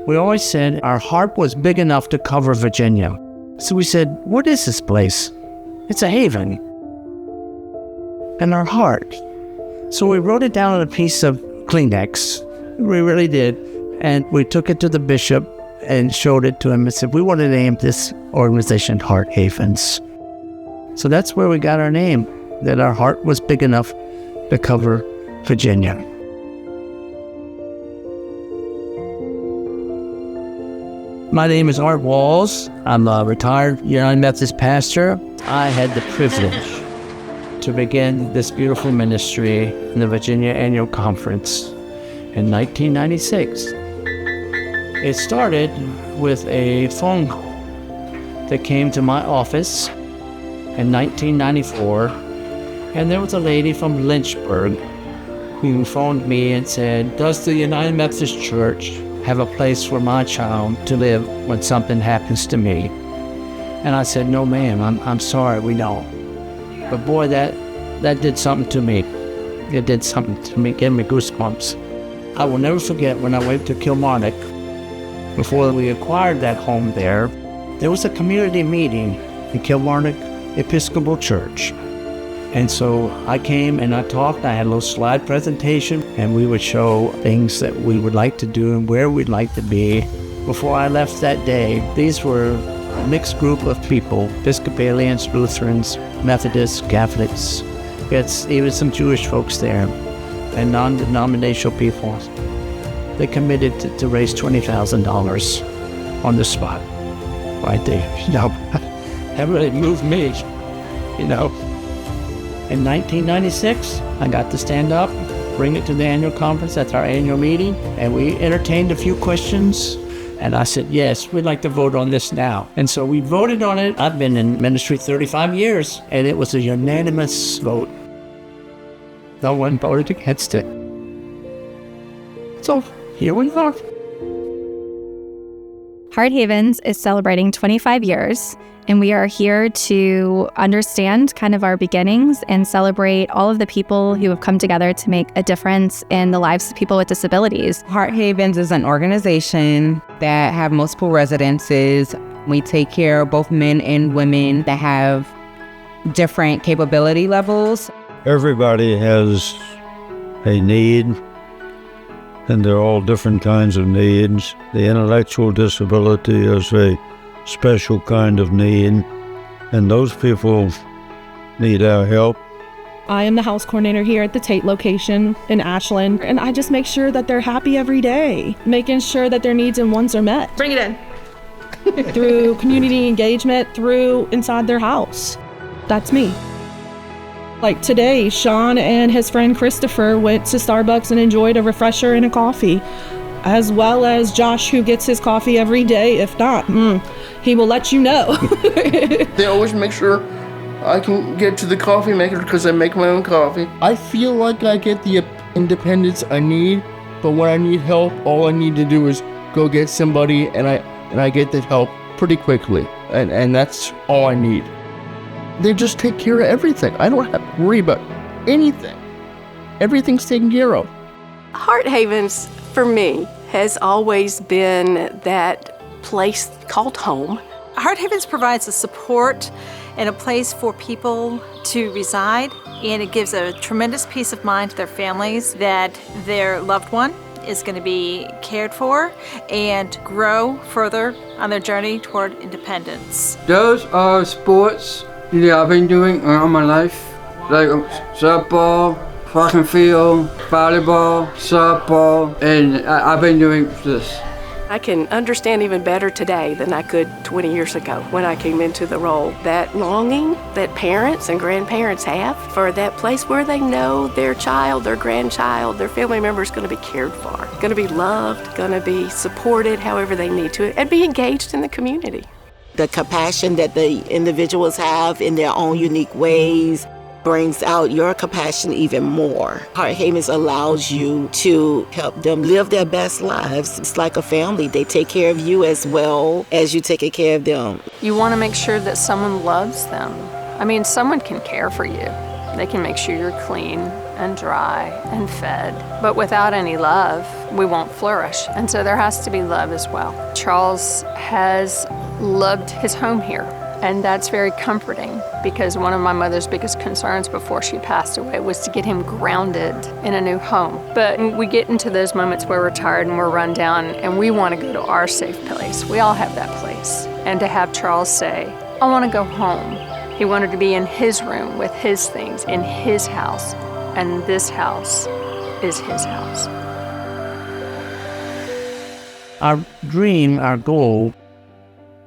We always said our heart was big enough to cover Virginia. So we said, what is this place? It's a haven. And our heart. So we wrote it down on a piece of Kleenex. We really did. And we took it to the bishop and showed it to him and said, we want to name this organization Heart Havens. So that's where we got our name, that our heart was big enough to cover Virginia. My name is Art Walls. I'm a retired United Methodist pastor. I had the privilege to begin this beautiful ministry in the Virginia Annual Conference in 1996. It started with a phone call that came to my office in 1994, and there was a lady from Lynchburg who phoned me and said, does the United Methodist Church have a place for my child to live when something happens to me? And I said, no ma'am, I'm sorry, we don't. But boy, that did something to me. It did something to me, gave me goosebumps. I will never forget when I went to Kilmarnock. Before we acquired that home there was a community meeting in Kilmarnock Episcopal Church. And so I came and I talked. I had a little slide presentation, and we would show things that we would like to do and where we'd like to be. Before I left that day, these were a mixed group of people, Episcopalians, Lutherans, Methodists, Catholics. We had even some Jewish folks there and non-denominational people. They committed to raise $20,000 on the spot, right there. You know, that really moved me, you know. In 1996, I got to stand up, bring it to the annual conference. That's our annual meeting, and we entertained a few questions. And I said, yes, we'd like to vote on this now. And so we voted on it. I've been in ministry 35 years, and it was a unanimous vote. No one voted against it. So here we are. Heart Havens is celebrating 25 years, and we are here to understand kind of our beginnings and celebrate all of the people who have come together to make a difference in the lives of people with disabilities. Heart Havens is an organization that have multiple residences. We take care of both men and women that have different capability levels. Everybody has a need, and they're all different kinds of needs. The intellectual disability is a special kind of need, and those people need our help. I am the house coordinator here at the Tate location in Ashland, and I just make sure that they're happy every day, making sure that their needs and wants are met. Bring it in. Through community engagement, through inside their house. That's me. Like today, Sean and his friend Christopher went to Starbucks and enjoyed a refresher and a coffee, as well as Josh, who gets his coffee every day. If not, he will let you know. They always make sure I can get to the coffee maker because I make my own coffee. I feel like I get the independence I need, but when I need help, all I need to do is go get somebody, and I get that help pretty quickly, and that's all I need. They just take care of everything. I don't have to worry about anything. Everything's taken care of. Heart Havens, for me, has always been that place called home. Heart Havens provides a support and a place for people to reside, and it gives a tremendous peace of mind to their families that their loved one is going to be cared for and grow further on their journey toward independence. Those are sports that I've been doing all my life, like softball, track and field, volleyball, softball, and I've been doing this. I can understand even better today than I could 20 years ago when I came into the role. That longing that parents and grandparents have for that place where they know their child, their grandchild, their family member is going to be cared for, going to be loved, going to be supported however they need to, and be engaged in the community. The compassion that the individuals have in their own unique ways brings out your compassion even more. Heart Havens allows you to help them live their best lives. It's like a family. They take care of you as well as you taking care of them. You want to make sure that someone loves them. I mean, someone can care for you. They can make sure you're clean and dry and fed. But without any love, we won't flourish. And so there has to be love as well. Charles has loved his home here. And that's very comforting because one of my mother's biggest concerns before she passed away was to get him grounded in a new home. But we get into those moments where we're tired and we're run down and we want to go to our safe place. We all have that place. And to have Charles say, I want to go home. He wanted to be in his room with his things, in his house. And this house is his house. Our dream, our goal,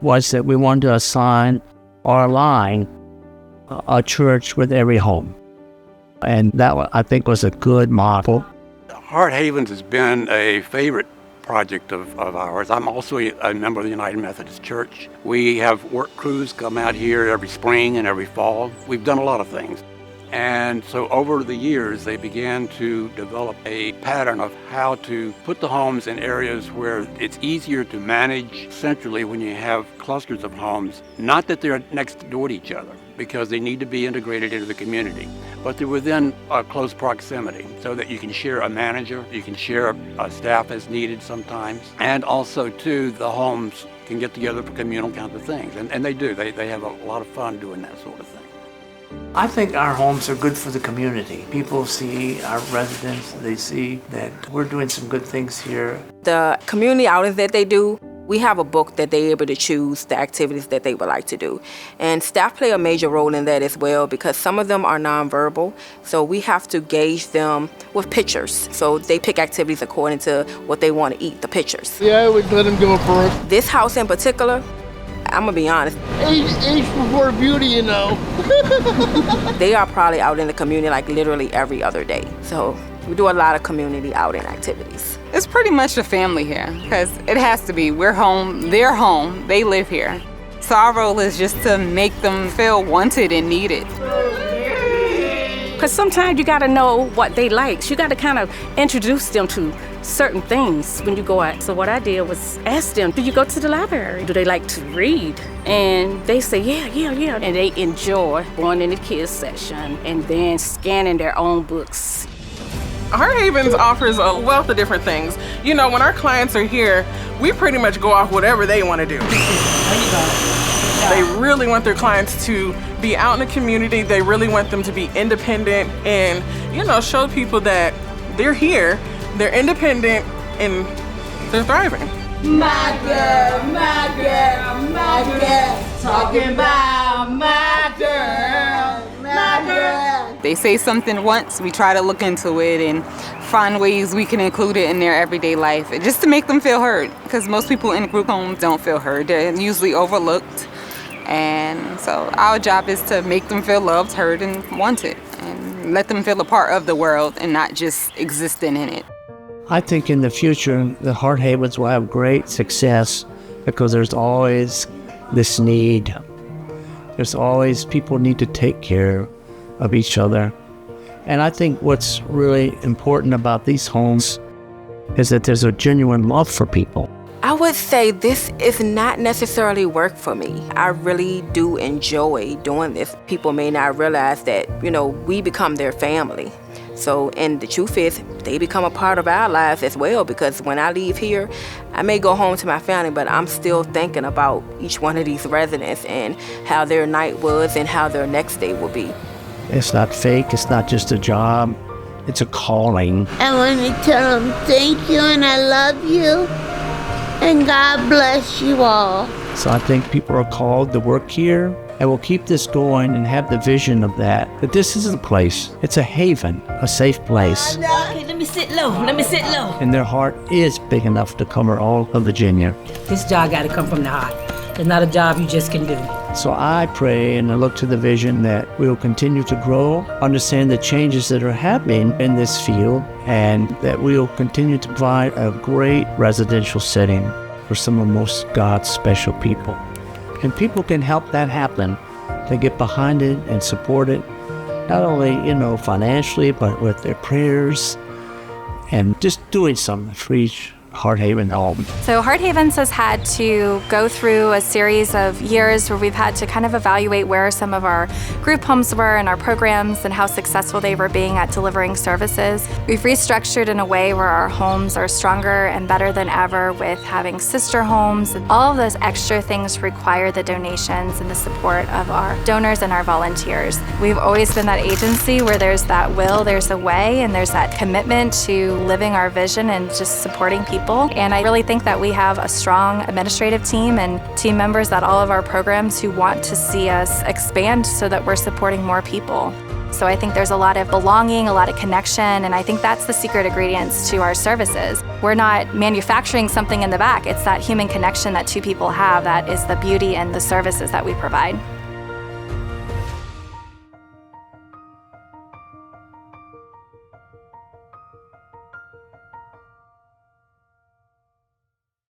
was that we wanted to assign or align a church with every home. And that, I think, was a good model. Heart Havens has been a favorite project of ours. I'm also a member of the United Methodist Church. We have work crews come out here every spring and every fall. We've done a lot of things. And so over the years, they began to develop a pattern of how to put the homes in areas where it's easier to manage centrally when you have clusters of homes. Not that they're next door to each other, because they need to be integrated into the community, but they're within a close proximity so that you can share a manager, you can share a staff as needed sometimes, and also, too, the homes can get together for communal kinds of things. And they do. They have a lot of fun doing that sort of thing. I think our homes are good for the community. People see our residents, they see that we're doing some good things here. The community outings that they do, we have a book that they're able to choose the activities that they would like to do. And staff play a major role in that as well because some of them are nonverbal, so we have to gauge them with pictures. So they pick activities according to what they want to eat, the pictures. Yeah, I would let them go first. This house in particular, I'm gonna be honest. Age before beauty, you know. They are probably out in the community like literally every other day. So we do a lot of community outing activities. It's pretty much a family here because it has to be. We're home, they're home, they live here. So our role is just to make them feel wanted and needed. Because sometimes you got to know what they like. You got to kind of introduce them to certain things when you go out. So what I did was ask them, do you go to the library? Do they like to read? And they say, yeah. And they enjoy going in the kids section and then scanning their own books. Heart Havens offers a wealth of different things. You know, when our clients are here, we pretty much go off whatever they want to do. They really want their clients to be out in the community. They really want them to be independent and, you know, show people that they're here, they're independent, and they're thriving. My girl, talking about my girl. They say something once, we try to look into it and find ways we can include it in their everyday life, just to make them feel heard, because most people in group homes don't feel heard. They're usually overlooked. And so our job is to make them feel loved, heard, and wanted, and let them feel a part of the world and not just existing in it. I think in the future, the Heart Havens will have great success because there's always this need. There's always people need to take care of each other. And I think what's really important about these homes is that there's a genuine love for people. I would say this is not necessarily work for me. I really do enjoy doing this. People may not realize that, you know, we become their family. So, and the truth is, they become a part of our lives as well, because when I leave here, I may go home to my family, but I'm still thinking about each one of these residents and how their night was and how their next day will be. It's not fake, it's not just a job, it's a calling. I want to tell them thank you and I love you. And God bless you all. So I think people are called to work here, and we'll keep this going and have the vision of that this is a place, it's a haven, a safe place. Okay, let me sit low. And their heart is big enough to cover all of Virginia. This job got to come from the heart. It's not a job you just can do. So I pray and I look to the vision that we will continue to grow, understand the changes that are happening in this field, and that we will continue to provide a great residential setting for some of most God's special people. And people can help that happen. They get behind it and support it, not only, you know, financially, but with their prayers and just doing something for each Heart Haven home? So Heart Havens has had to go through a series of years where we've had to kind of evaluate where some of our group homes were and our programs and how successful they were being at delivering services. We've restructured in a way where our homes are stronger and better than ever with having sister homes. All of those extra things require the donations and the support of our donors and our volunteers. We've always been that agency where there's that will, there's a way, and there's that commitment to living our vision and just supporting people. And I really think that we have a strong administrative team and team members at all of our programs who want to see us expand so that we're supporting more people. So I think there's a lot of belonging, a lot of connection, and I think that's the secret ingredients to our services. We're not manufacturing something in the back. It's that human connection that two people have that is the beauty in the services that we provide.